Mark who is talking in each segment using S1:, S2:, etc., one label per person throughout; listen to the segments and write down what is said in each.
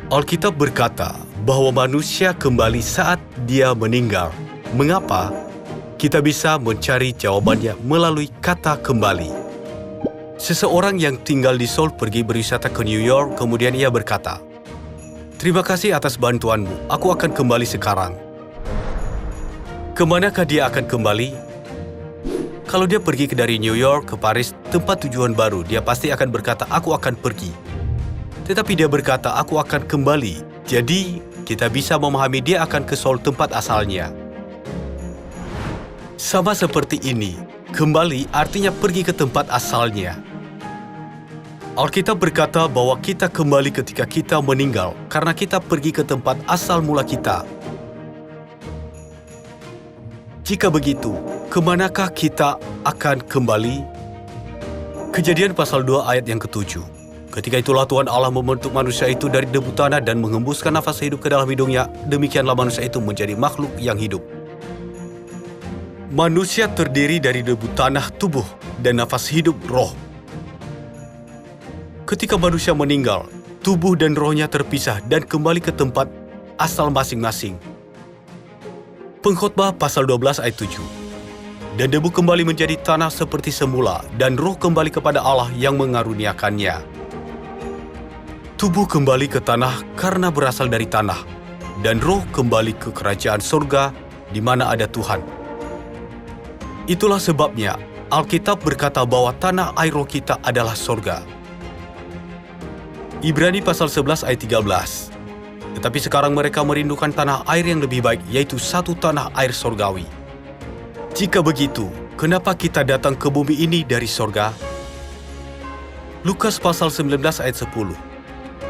S1: Alkitab berkata bahwa manusia kembali saat dia meninggal. Mengapa? Kita bisa mencari jawabannya melalui kata kembali. Seseorang yang tinggal di Seoul pergi berwisata ke New York, kemudian ia berkata, "Terima kasih atas bantuanmu, aku akan kembali sekarang." Kemanakah dia akan kembali? Kalau dia pergi dari New York ke Paris, tempat tujuan baru, dia pasti akan berkata, "Aku akan pergi." Tetapi dia berkata, "Aku akan kembali." Jadi, kita bisa memahami dia akan ke Seoul, tempat asalnya. Sama seperti ini, kembali artinya pergi ke tempat asalnya. Alkitab berkata bahwa kita kembali ketika kita meninggal, karena kita pergi ke tempat asal mula kita. Jika begitu, kemanakah kita akan kembali? Kejadian pasal 2 ayat yang ke-7. Ketika itulah Tuhan Allah membentuk manusia itu dari debu tanah dan menghembuskan nafas hidup ke dalam hidungnya, demikianlah manusia itu menjadi makhluk yang hidup. Manusia terdiri dari debu tanah, tubuh, dan nafas hidup roh. Ketika manusia meninggal, tubuh dan rohnya terpisah dan kembali ke tempat asal masing-masing. Pengkhotbah pasal 12 ayat 7. Dan debu kembali menjadi tanah seperti semula, dan roh kembali kepada Allah yang mengaruniakannya. Tubuh kembali ke tanah karena berasal dari tanah, dan roh kembali ke kerajaan surga di mana ada Tuhan. Itulah sebabnya Alkitab berkata bahwa tanah air roh kita adalah surga. Ibrani pasal 11 ayat 13. Tetapi sekarang mereka merindukan tanah air yang lebih baik, yaitu satu tanah air surgawi. Jika begitu, kenapa kita datang ke bumi ini dari surga? Lukas pasal 19 ayat 10.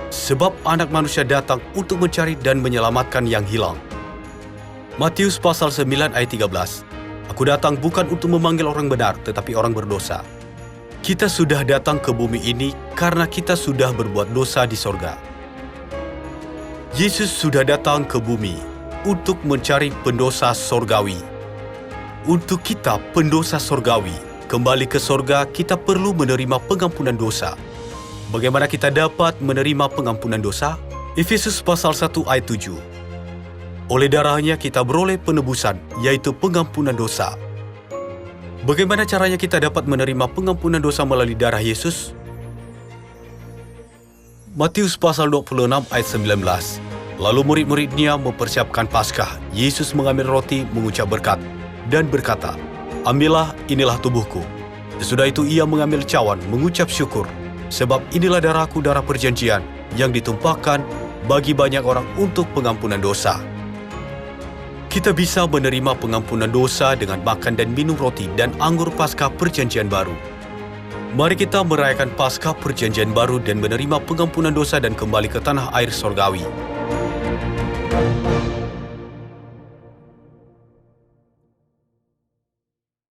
S1: Sebab anak manusia datang untuk mencari dan menyelamatkan yang hilang. Matius pasal 9 ayat 13. Aku datang bukan untuk memanggil orang benar, tetapi orang berdosa. Kita sudah datang ke bumi ini karena kita sudah berbuat dosa di sorga. Yesus sudah datang ke bumi untuk mencari pendosa sorgawi. Untuk kita pendosa sorgawi, kembali ke sorga kita perlu menerima pengampunan dosa. Bagaimana kita dapat menerima pengampunan dosa? Efesus pasal 1 ayat 7. Oleh darahnya kita beroleh penebusan, yaitu pengampunan dosa. Bagaimana caranya kita dapat menerima pengampunan dosa melalui darah Yesus? Matius pasal 26 ayat 19. Lalu murid-muridnya mempersiapkan Paskah. Yesus mengambil roti, mengucap berkat, dan berkata, "Ambillah, inilah tubuhku." Sesudah itu ia mengambil cawan, mengucap syukur. Sebab inilah darahku, darah perjanjian, yang ditumpahkan bagi banyak orang untuk pengampunan dosa. Kita bisa menerima pengampunan dosa dengan makan dan minum roti dan anggur Paskah Perjanjian Baru. Mari kita merayakan Paskah Perjanjian Baru dan menerima pengampunan dosa dan kembali ke tanah air surgawi.